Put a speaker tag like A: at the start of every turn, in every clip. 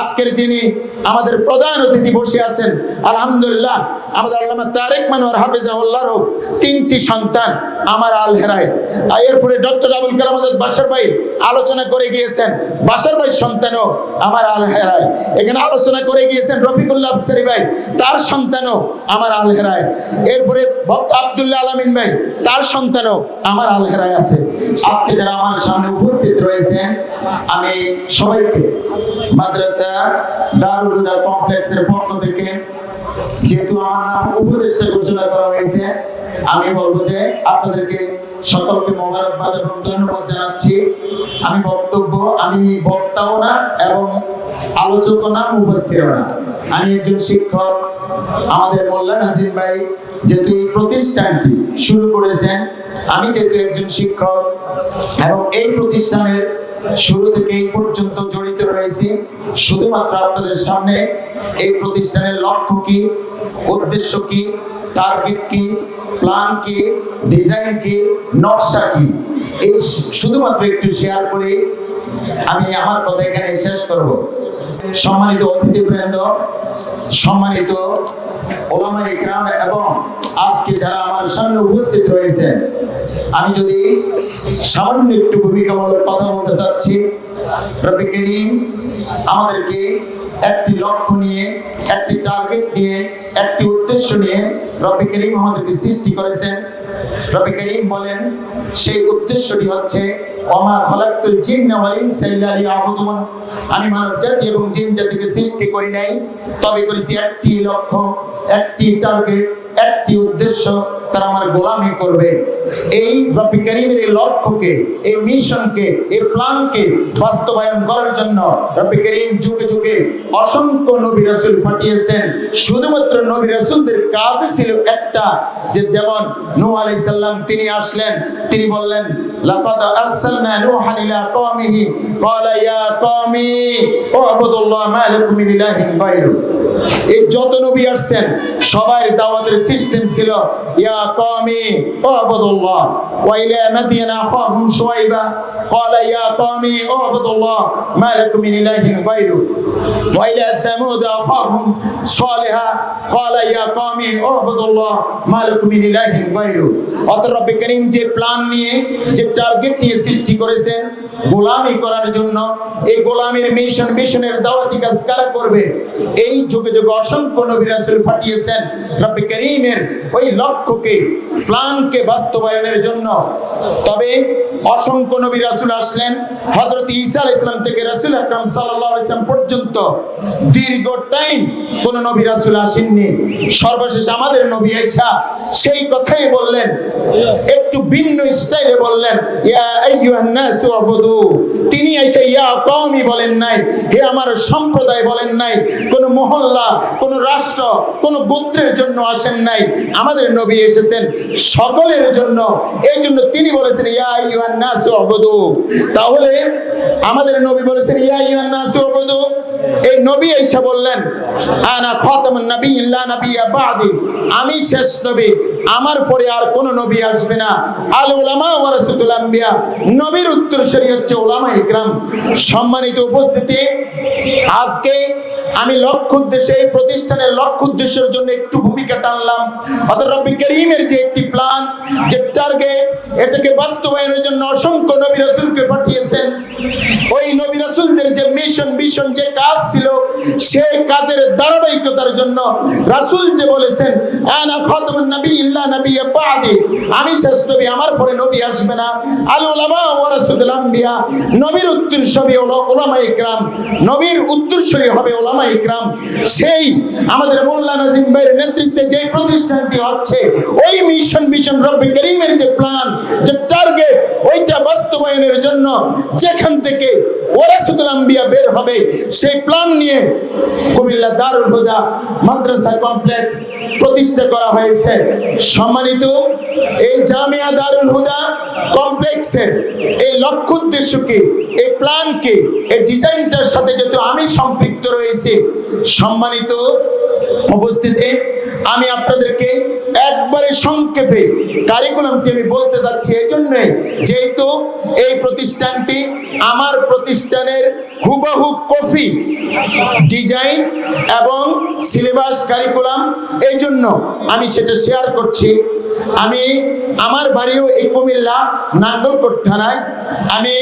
A: আজকের যিনি আমাদের প্রধান অতিথি বসে আছেন, আলহামদুলিল্লাহ আমাদের আল্লামা তারেক মনোয়ার হাফিজাহুল্লাহর 3টি সন্তান আমার আলহেরায়। আর এরপরে ডক্টর আবুল কালাম আজাদ বাশার ভাই আলোচনা করে গিয়েছেন, বাশার ভাই সন্তানও আমার আলহেরায়। এখানে আলোচনা করে গিয়েছেন রফিকুল্লাহ আফসারী ভাই, তার সন্তানও আমার আলহেরায়। এরপরে ভক্ত আব্দুল্লাহ আলামিন ভাই, তার সন্তানও আমার আলহেরায় আছে। আজকে যারা আমার সামনে উপস্থিত রয়েছেন, আমি সবাইকে মাদ্রাসা দারুল হুদা কমপ্লেক্সের পক্ষ থেকে, যেহেতু আমার নাম উপদেষ্টা ঘোষণা করা হয়েছে, আমি বলবো যে আপনাদেরকে সকলকে মোবারকবাদ এবং ধন্যবাদ জানাচ্ছি। আমি বক্তাও না এবং আলোচকও না, মুফাসসিরও না, আমি একজন শিক্ষক। আমাদের মোল্লা নাজিম ভাই যেহেতু এই প্রতিষ্ঠানটি শুরু করেছেন, আমি যেহেতু একজন শিক্ষক এবং এই প্রতিষ্ঠানের শুরু থেকে এই পর্যন্ত জড়িত রয়েছি, শুধুমাত্র আপনাদের সামনে এই প্রতিষ্ঠানের লক্ষ্য কি, উদ্দেশ্য কি, টার্গেট কি, প্ল্যান কি, ডিজাইন কি, নকশা কি, এই শুধুমাত্র একটু শেয়ার করে আমি আমার কথা এখানে শেষ করব। সম্মানিত অতিথিবৃন্দ, সম্মানিত ওলামা ইকরাম এবং আজকে যারা আমার সামনে উপস্থিত রয়েছেন, আমি যদি সামান্য একটু ভূমিকামূলক কথা বলতে চাচ্ছি। রব্বে কারীম আমাদেরকে একটি লক্ষ্য নিয়ে, একটি টার্গেট নিয়ে, একটি উদ্দেশ্য নিয়ে রব্বে কারীম আমাদেরকে সৃষ্টি করেছেন। রব্বে কারীম বলেন সেই উদ্দেশ্যটি হচ্ছে ওমা খালাকতুল জিন্না ওয়াল ইনসা ইল্লা লিয়াবুদুন, আমি মানব জাতি এবং জিন জাতিকে সৃষ্টি করি নাই, তবে করেছি একটি লক্ষ্য, একটি টার্গেট, একটি উদ্দেশ্য, তারা আমার গোলামি করবে। এই রব্বে কারীমের এই লক্ষ্যকে, এই মিশনকে, এই প্ল্যানকে বাস্তবায়ন করার জন্য রব্বে কারীম যুগে যুগে অসংখ্য নবী রাসূল পাঠিয়েছেন। শুধুমাত্র নবী রাসূলদের কাজই ছিল একটা, যে যেমন নূহ আলাইহিস সালাম তিনি আসলেন, তিনি বললেন লাকাদ আরসালনা নূহান ইলা কওমিহি ক্বালা ইয়া কওমি উবুদুল্লাহ মা লাকুম মিন ইলাহিন গায়রু। এই যত নবী আসছেন সবার দাওয়াতের সিস্টেম ছিল ইয়া কওমি উবুদুল্লাহ। ওয়া ইলা মাদিয়ানা আখাহুম শুআইবা ক্বালা ইয়া কওমি উবুদুল্লাহ মা লাকুম মিন ইলাহিন গায়রু। ওয়া ইলা সামুদ আখাহুম সালিহা ক্বালা ইয়া কওমি উবুদুল্লাহ মা লাকুম মিন ইলাহিন গায়রু। অতঃ রব্বে কারীম যে প্ল্যান নিয়ে, যে টার্গেট নিয়ে সৃষ্টি করেছেন গোলামি করার জন্য, এই গোলামের মিশনের দাওয়াতি কাজ কারা করবে? এই যুগে যুগে অসংখ্য নবী রাসূল পাঠিয়েছেন রব্বে কারীমের ওই লক্ষ্যকে, প্ল্যানকে বাস্তবায়নের জন্য। তবে অসংখ্য নবী রাসূল আসলেন, হযরত ঈসা আলাইহিস সালাম থেকে রাসূল আকরাম সাল্লাল্লাহু আলাইহি ওয়াসাল্লাম পর্যন্ত দীর্ঘ টাইম কোন নবী রাসূল আসেননি। সর্বশেষ আমাদের নবী ঈসা সেই কথাই বললেন, একটু ভিন্ন স্টাইলে বললেন ইয়া আইয়ুহান নাস উবুদু। তিনি এসে ইয়া কওমি বলেন নাই, হে আমার সম্প্রদায় বলেন নাই, কোন মহল্লা, কোন রাষ্ট্র, কোন গোত্রের জন্য আসেন নাই। আমাদের নবী এসেছেন সকলের জন্য। এই জন্য তিনি বলেছেন ইয়া আইয়ুহান নাস উবুদু। তাহলে আমাদের নবী বলেছেন ইয়া আইয়ুহান নাস উবুদু। এই নবী এসে বললেন আনা খাতামুন নাবিয়্যিন লা নাবিয়্যা বা'দি, আমি শেষ নবী, আমার পরে আর কোন নবী আসবে না। আল উলামা ওয়ারাসাতুল আম্বিয়া, নবীর উত্তরসূরি হচ্ছে উলামা ইকরাম। সম্মানিত উপস্থিতি, আজকে আমি লক্ষ্য উদ্দেশ্যে, এই প্রতিষ্ঠানের লক্ষ্য উদ্দেশ্যের জন্য একটু ভূমিকা টানলাম। অর্থাৎ রব্বে কারীমের যে একটি প্ল্যান, যে টার্গেট, এটাকে বাস্তবায়নের জন্য অসংখ্য নবী রাসূলকে পাঠিয়েছেন। ওই নবী রাসূলদের যে মিশন, যে কাজ ছিল, সেই কাজের ধারাবাহিকতার জন্য রাসূল যে বলেছেন আনা খাতামুন নাবিয়্যিন লা নাবিয়্যা বা'দি, আমি শেষ নবী, আমার পরে নবী আসবে না। আল উলামা ওয়ারাসাতুল আম্বিয়া, নবীর উত্তরসূরি উলামা ইকরাম, নবীর উত্তরসূরি হবে উলামা ইকরাম। সেই আমাদের মোল্লা নাজিম ভাইয়ের নেতৃত্বে যে প্রতিষ্ঠানটি হচ্ছে, ওই মিশন রব্বে কারীমের যে প্ল্যান, যে টার্গেট, ওইটা বাস্তবায়নের জন্য যেখান থেকে ওয়ারাসাতুল আম্বিয়া বের হবে, সেই প্ল্যান নিয়ে কুমিল্লা দারুল হুদা মাদ্রাসা কমপ্লেক্স প্রতিষ্ঠা করা হয়েছে। সম্মানিত, এই জামিয়া দারুল হুদা কমপ্লেক্সের এই লক্ষ্য উদ্দেশ্যকে, এই প্ল্যানকে, এই ডিজাইনটার সাথে যেহেতু আমি সম্পৃক্ত রয়েছি, সম্মানিত উপস্থিতি, আমি আপনাদেরকে একবারে সংক্ষেপে কারিকুলামটি আমি বলতে যাচ্ছি। এই জন্যই যেহেতু এই প্রতিষ্ঠানটি আমার প্রতিষ্ঠানের হুবহু কপি ডিজাইন এবং সিলেবাস কারিকুলাম। এই জন্য আমি সেটা শেয়ার করছি। আমি আমার বাড়িও এই কুমিল্লা নাঙ্গলকোট থানায়। আমি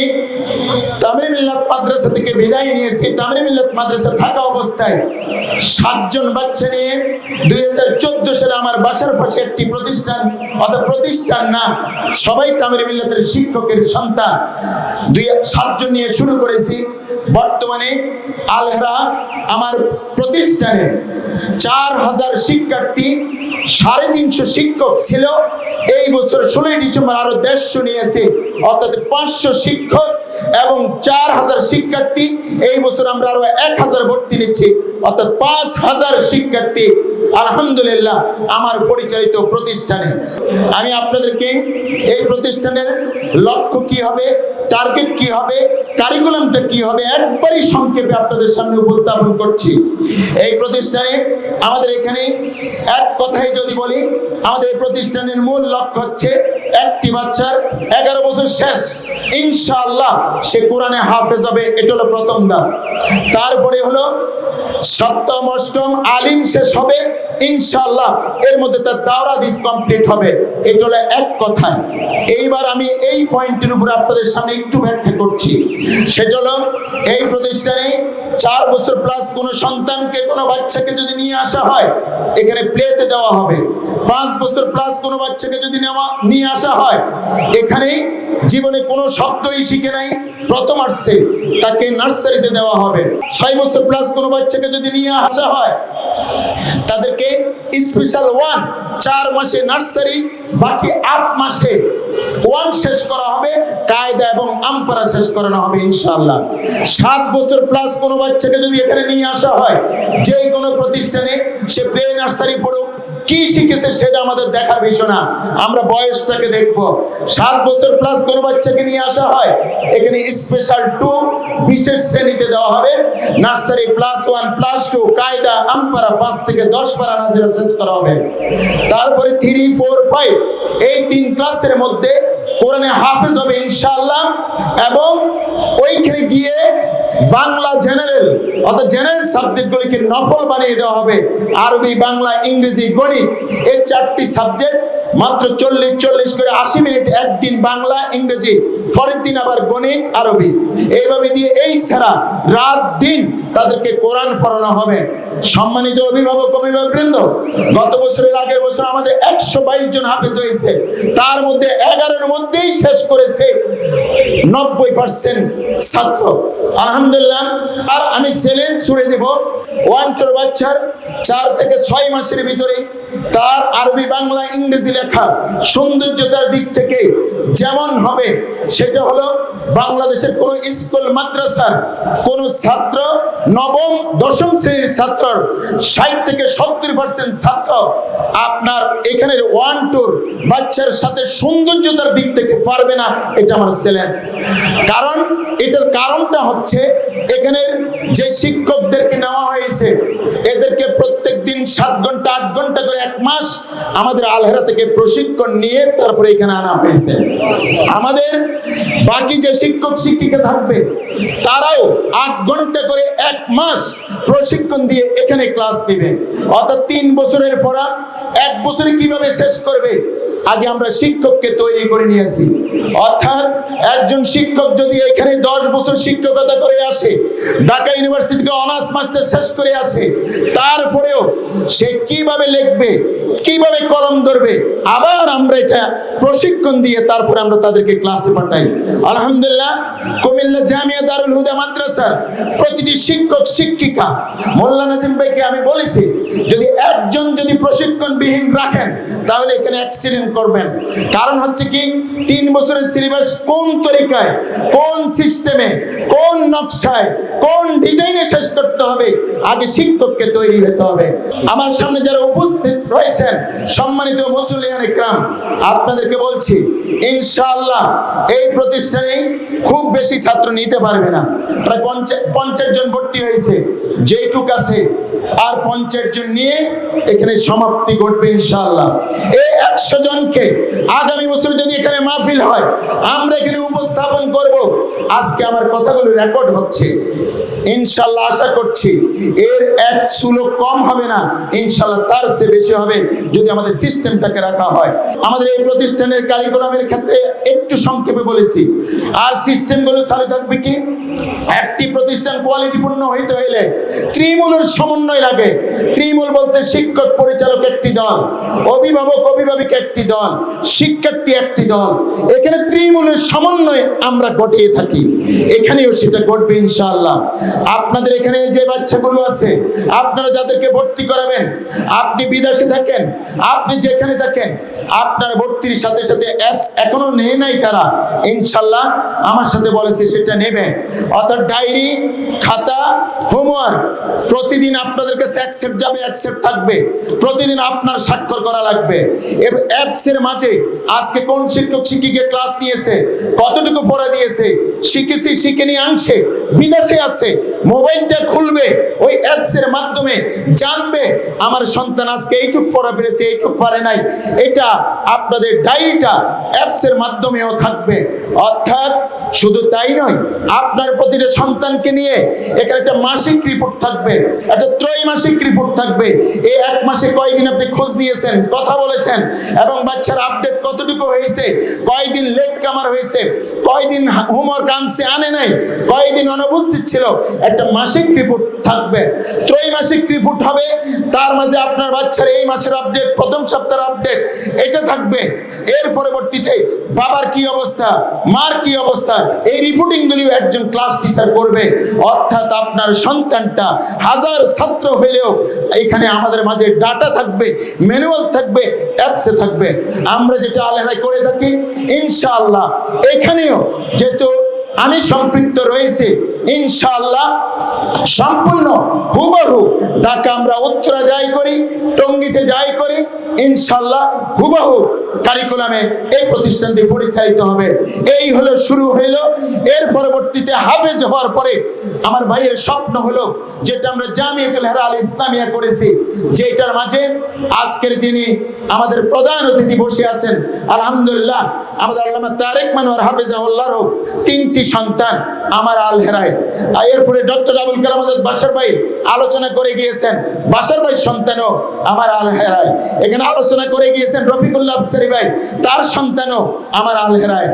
A: তামিল মিল্লাত মাদ্রাসা থেকে বিদায় নিয়েছি। তামিল মিল্লাত মাদ্রাসা থাকা অবস্থায় 7 জন বাচ্চা নিয়ে 2014 সালে আমার বাসার পাশে একটি প্রতিষ্ঠান, অর্থাৎ প্রতিষ্ঠান না, সবাই তামিল মিল্লাতের শিক্ষকের সন্তান, 7 জন নিয়ে শুরু করেছি। বর্তমানে আলহেরা আমার প্রতিষ্ঠানে 4000 শিক্ষার্থী, 350 শিক্ষক ছিল। এই বছর 16 ডিসেম্বর আরো 150 নিয়েছে, অর্থাৎ 500 শিক্ষক এবং 4000 শিক্ষার্থী। এই বছর আমরা আরো 1000 ভর্তি নিচ্ছি, অর্থাৎ 5000 শিক্ষার্থী আলহামদুলিল্লাহ আমার পরিচালিত প্রতিষ্ঠানে। আমি আপনাদেরকে এই প্রতিষ্ঠানের লক্ষ্য কি হবে, টার্গেট কি হবে, কারিকুলামটা কি হবে একবারই সংক্ষেপে আপনাদের সামনে উপস্থাপন করছি। এই প্রতিষ্ঠানে আমাদের এখানে এক কথায় যদি বলি, আমাদের এই প্রতিষ্ঠানের মূল লক্ষ্য হচ্ছে একটি বাচ্চার 11 বছর শেষ, ইনশাআল্লাহ সে কোরআনে হাফেজ হবে। এটা হলো প্রথম ধাপ। তারপরে হলো সপ্তম অষ্টম আলিম শেষ হবে ইনশাআল্লাহ, এর মধ্যে তার দাওরা হাদিস কমপ্লিট হবে। এটা হলো এক কথায়। এইবার আমি এই পয়েন্টের উপর আপনাদের সামনে একটু ব্যাখ্যা করছি। সেটা হলো এই প্রতিষ্ঠানে 4 বছর প্লাস কোনো সন্তানকে, কোনো বাচ্চাকে যদি নিয়ে আসা হয়, এখানে প্লেতে দেওয়া হবে। 5 বছর প্লাস কোনো বাচ্চাকে যদি নিয়ে আসা হয়, এখানে জীবনে কোনো শব্দই শিখে নাই, প্রথম আসছে, তাকে নার্সারিতে দেওয়া হবে। 6 বছর প্লাস কোনো বাচ্চাকে যদি নিয়ে আসা হয়, তাদেরকে স্পেশাল 1 4 মাসে নার্সারি, বাকি 8 মাসে 1 শেষ করা হবে, কায়দা এবং আমপারা শেষ করানো হবে ইনশাআল্লাহ। 7 বছর প্লাস কোনো বাচ্চাকে যদি এখানে নিয়ে আসা হয়, যে কোনো প্রতিষ্ঠানে সে প্লে নার্সারি পড়ুক, কি শিখেছে সেটা আমাদের দেখার বিষয় না, আমরা বয়সটাকে দেখব। 7 বছর প্লাস কোনো বাচ্চাকে নিয়ে আসা হয়, এখানে স্পেশাল 2 বিশেষ শ্রেণীতে দেওয়া হবে, নার্সারি +1 +2 কায়দা আমপারা 5 থেকে 10 পারা নাজিরা শেষ করা হবে। তারপরে 3, 4, 5 এই 3 ক্লাসের মধ্যে কোরআনে হাফেজ হবে ইনশাআল্লাহ। এবং ওইখানে গিয়ে বাংলা জেনারেল, অর্থাৎ জেনারেল সাবজেক্টগুলিকে নফল বানিয়ে দেওয়া হবে। আরবি, বাংলা, ইংরেজি, গণিত, এই 4টি সাবজেক্ট মাত্র 40 করে 80 মিনিট একদিন বাংলা, ইংরেজি, পরের দিন আবার গণিত, আরবি, এইভাবে দিয়ে এই ছাড়া রাত দিন তাদেরকে কোরআন পড়ানো হবে। সম্মানিত অভিভাবক অভিভাবকবৃন্দ, গত বছরের আগের বছর আমাদের 122 জন হাফেজ হয়েছে, তার মধ্যে 11-এর মধ্যেই শেষ করেছে 90% ছাত্র আলহামদুলিল্লাহ। আর আমি চ্যালেঞ্জ ছুড়ে দেব, 1 বাচ্চার 4 থেকে 6 মাসের ভিতরে তার আরবি, বাংলা, ইংরেজি লেখা সৌন্দর্যতার দিক থেকে যেমন হবে, সেটা হলো বাংলাদেশের কোন স্কুল মাদ্রাসার কোন ছাত্র, নবম দশম শ্রেণীর ছাত্র 60 থেকে 70% ছাত্র আপনার এখানের 1-2 বাচ্চার সাথে সৌন্দর্যতার দিক থেকে পারবে না। এটা আমার চ্যালেঞ্জ। কারণ এটার কারণটা হচ্ছে এখানের যে শিক্ষকদেরকে নেওয়া হয়েছে, এদেরকে প্রত্যেক দিন 7 ঘন্টা 8 ঘন্টা করে 1 মাস আমাদের আলহেরা থেকে প্রশিক্ষণ নিয়ে তারপরে এখানে আনা হয়েছে। আমাদের বাকি যে শিক্ষক শিক্ষিকা থাকবে, তারাও 8 ঘন্টা করে 1 মাস প্রশিক্ষণ দিয়ে এখানে ক্লাস নেবে। অর্থাৎ 3 বছরের পড়া 1 বছরে কিভাবে শেষ করবে, আগে আমরা শিক্ষককে তৈরি করে নিয়েছি। অর্থাৎ একজন শিক্ষক যদি এখানে 10 বছর শিক্ষকতা করে আসে, ঢাকা ইউনিভার্সিটি থেকে অনার্স মাস্টার শেষ করে আসে, তারপরেও সে কিভাবে লিখবে, কিভাবে কলম ধরবে, আবার আমরা এটা প্রশিক্ষণ দিয়ে তারপরে আমরা তাদেরকে ক্লাসে পাঠাই। আলহামদুলিল্লাহ, কুমিল্লা জামিয়া দারুল হুদা মাদ্রাসার প্রতিটি শিক্ষক শিক্ষিকা, মোল্লা নাজিম ভাইকে আমি বলেছি, যদি একজন যদি প্রশিক্ষণবিহীন রাখেন তাহলে এখানে অ্যাক্সিডেন্ট করবেন। কারণ হচ্ছে কি, 3 বছরের সিলেবাস কোন তরিকায়, কোন সিস্টেমে, কোন নকশায়, কোন ডিজাইনে শেষ করতে হবে, আগে শিক্ষককে তৈরি হতে হবে। আমার সামনে যারা উপস্থিত রয়েছেন সম্মানিত মুসল্লিয়ান ইকরাম, আপনাদেরকে বলছি ইনশাআল্লাহ এই প্রতিষ্ঠানে খুব বেশি ছাত্র নিতে পারবে না। প্রায় 50 জন ভর্তি হয়েছে, যেটুক আছে আর 50 জন নিয়ে এখানে সমাপ্তি ঘটবে ইনশাআল্লাহ। এই 100 জনকে আগামী বছর যদি এখানে মাহফিল হয় আমরা এখানে উপস্থাপন করব। আজকে আমার কথাগুলো রেকর্ড হচ্ছে, ইনশাআল্লাহ আশা করছি এর এক চুলো কম হবে না, ইনশাআল্লাহ তার চেয়ে বেশি হবে যদি আমাদের সিস্টেমটাকে রাখা হয়। আমাদের এই প্রতিষ্ঠানের কারিকুলামের ক্ষেত্রে একটু সংক্ষেপে বলেছি। আর সিস্টেমগুলো চালু থাকবে কি, একটি প্রতিষ্ঠান কোয়ালিটিপূর্ণ হইতে হইলে ত্রিমূলের সমন্বয় লাগে। ত্রিমূল বলতে শিক্ষক পরিচালক একটি দল, অভিভাবক অভিভাবিকা একটি দল, শিক্ষার্থী একটি দল। এখানে ত্রিমূলের সমন্বয় আমরা ঘটিয়ে থাকি, এখানেও সেটা ঘটবে ইনশাআল্লাহ। আপনাদের এখানে যে বাচ্চাগুলো আছে আপনারা যাদেরকে ভর্তি করাবেন, আপনি বিদেশে থাকেন, আপনি যেখানে থাকেন, আপনার ভর্তির সাথে সাথে অ্যাপস এখনো নেই নাই তারা, ইনশাআল্লাহ আমার সাথে বলেছে সেটা নেবে। অর্থাৎ ডায়েরি, খাতা, হোমওয়ার্ক প্রতিদিন আপনাদের কাছে অ্যাকসেপ্ট যাবে, অ্যাকসেপ্ট থাকবে, প্রতিদিন আপনার স্বাক্ষর করা লাগবে। এর অ্যাপসের মাঝে আজকে কোন শিক্ষক শিক্ষিকা ক্লাস নিয়েছে, কতটুকু পড়া দিয়েছে, শিখেছি শিখেনি আনছে, বিদেশে আছে, মোবাইলটা খুলবে ওই অ্যাপসের মাধ্যমে জানবে আমার সন্তান আজকে এইটুক পড়া পেরেছে, এইটুক পারে নাই। এটা আপনাদের ডায়েরিটা অ্যাপসের মাধ্যমেও থাকবে। অর্থাৎ শুধু তাই নয়, আপনার প্রতিটা সন্তানকে নিয়ে এখানে একটা মাসিক রিপোর্ট থাকবে, একটা ত্রৈমাসিক রিপোর্ট থাকবে। এই এক মাসে কয়দিন আপনি খোঁজ নিয়েছেন, কথা বলেছেন, এবং বাচ্চার আপডেট কতটুকু হয়েছে, কয়দিন লেট কামার হয়েছে, কয়দিন হোমওয়ার্ক আনছে আনে নাই, কয়দিন অনুপস্থিত ছিল, একটা মাসিক রিপোর্ট থাকবে। ত্রৈমাসিক রিপোর্ট হবে, তার মাঝে আপনার বাচ্চার এই মাসের আপডেট, প্রথম সপ্তাহের আপডেট এটা থাকবে। এর পরবর্তীতে বাবার কি অবস্থা, মার কি অবস্থা, এই রিপোর্টিংগুলিও একজন ক্লাস টিচার করবে। অর্থাৎ আপনার সন্তানটা হাজার ছাত্র হইলেও এখানে আমাদের মাঝে ডাটা থাকবে, ম্যানুয়াল থাকবে, অ্যাপসে থাকবে। আমরা যেটা আলেহায় করে থাকি ইনশাআল্লাহ এখানেও যেহেতু আমি সম্পৃক্ত রয়েছে, ইনশাআল্লাহ সম্পূর্ণ হুবহু ঢাকা আমরা উত্তরা যাই করি, টঙ্গীতে যাই করি, ইনশাআল্লাহ হুবহু কারিকুলামে এই প্রতিষ্ঠানটি পরিচালিত হবে। এই হলো শুরু হইলো। এর পরবর্তীতে হাফেজ হওয়ার পরে আমার ভাইয়ের স্বপ্ন হলো যেটা আমরা জামিয়াতুল হেরা আল ইসলামিয়া করেছি, যেটার মাঝে আজকের যিনি আমাদের প্রধান অতিথি বসে আছেন, আলহামদুলিল্লাহ আমাদের আল্লামা তারেক মানোয়ার হাফেজাহুল্লাহর 3টি সন্তান আমার আল হেরায়। এরপরে ডক্টর আবুল কালাম আজাদ বাশার ভাই আলোচনা করে গিয়েছেন, বাশার ভাই সন্তানও আমার আল হেরায়। এখানে আলোচনা করে গিয়েছেন রফিকুল্লাহ আফসারী ভাই, তার সন্তানও আমার আল হেরায়।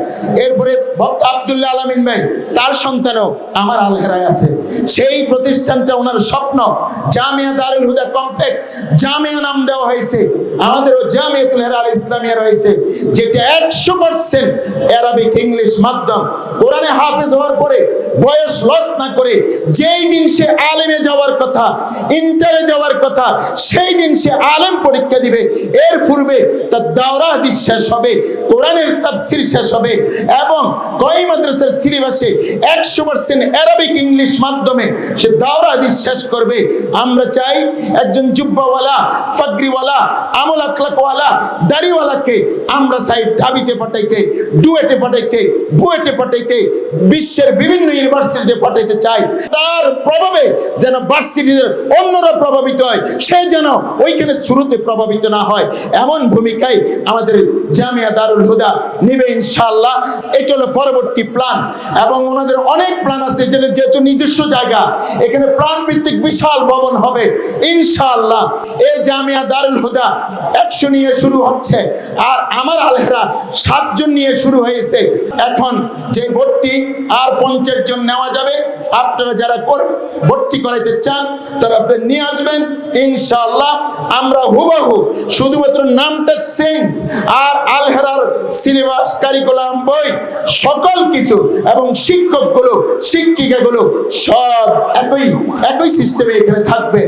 A: এরপরে ভক্ত আব্দুল্লাহ আলামিন ভাই, তার সন্তানও আমার আল হেরায় আছে। সেই প্রতিষ্ঠানটা ওনার স্বপ্ন, জামিয়া দারুল হুদা কমপ্লেক্স, জামিয়া নাম দেওয়া হয়েছে, আমাদেরও জামিয়াতুল হেরা আল ইসলামিয়া রয়েছে, যেটা 100% আরবিক ইংলিশ মাধ্যম। কোরআনে হাফেজ হওয়ার পরে বয়স লস না করে যেই দিন সে আলেমে যাওয়ার কথা, ইন্টারে যাওয়ার কথা, সেই দিন সে আলেম পরীক্ষা দিবে। এর পূর্বে তার দাওরা হাদিস শেষ হবে, কোরআনের তাফসীর শেষ হবে, এবং কওমি মাদ্রাসার সিলেবাসে 100% আরবিক ইংলিশ মাধ্যমে সে দাওরা হাদিস শেষ করবে। আমরা চাই একজন জুব্বাওয়ালা, ফাগরিওয়ালা, আমল আখলাকওয়ালা, দাড়িওয়ালাকে আমরা চাই ঢাবিতে পাঠাইতে, ডুয়েটে পাঠাইতে, বুয়েটে পাঠাইতে, বিশ্বের বিভিন্ন ইউনিভার্সিটিতে পাঠাইতে চাই। তার প্রভাবে যেন ভার্সিটির অন্যরা প্রভাবিত হয়, সে যেন ওইখানে শুরুতে প্রভাবিত না হয়, এমন ভূমিকায় আমাদের জামিয়া দারুল হুদা নিবে ইনশাআল্লাহ। এটা হলো পরবর্তী প্ল্যান, এবং ওনাদের অনেক প্ল্যান আছে, যেহেতু নিজস্ব জায়গা, এখানে প্ল্যান ভিত্তিক বিশাল ভবন হবে ইনশাআল্লাহ। এই জামিয়া দারুল হুদা 100 নিয়ে শুরু হচ্ছে, আর আমার আল হেরা 7 জন নিয়ে শুরু হয়েছে। এখন যে ভর্তি আর 50 জন নেওয়া যাবে, আপনারা যারা ভর্তি করাইতে চান তারা আপনি নিয়ে আসবেন ইনশাআল্লাহ। আমরা হুবহু শুধুমাত্র নামটা চেঞ্জ, আর আল হেরার সিলেবাস, কারিকুলাম, বই, সকল কিছু এবং শিক্ষকগুলো, শিক্ষিকাগুলো সব একই সিস্টেমে এখানে থাকবে।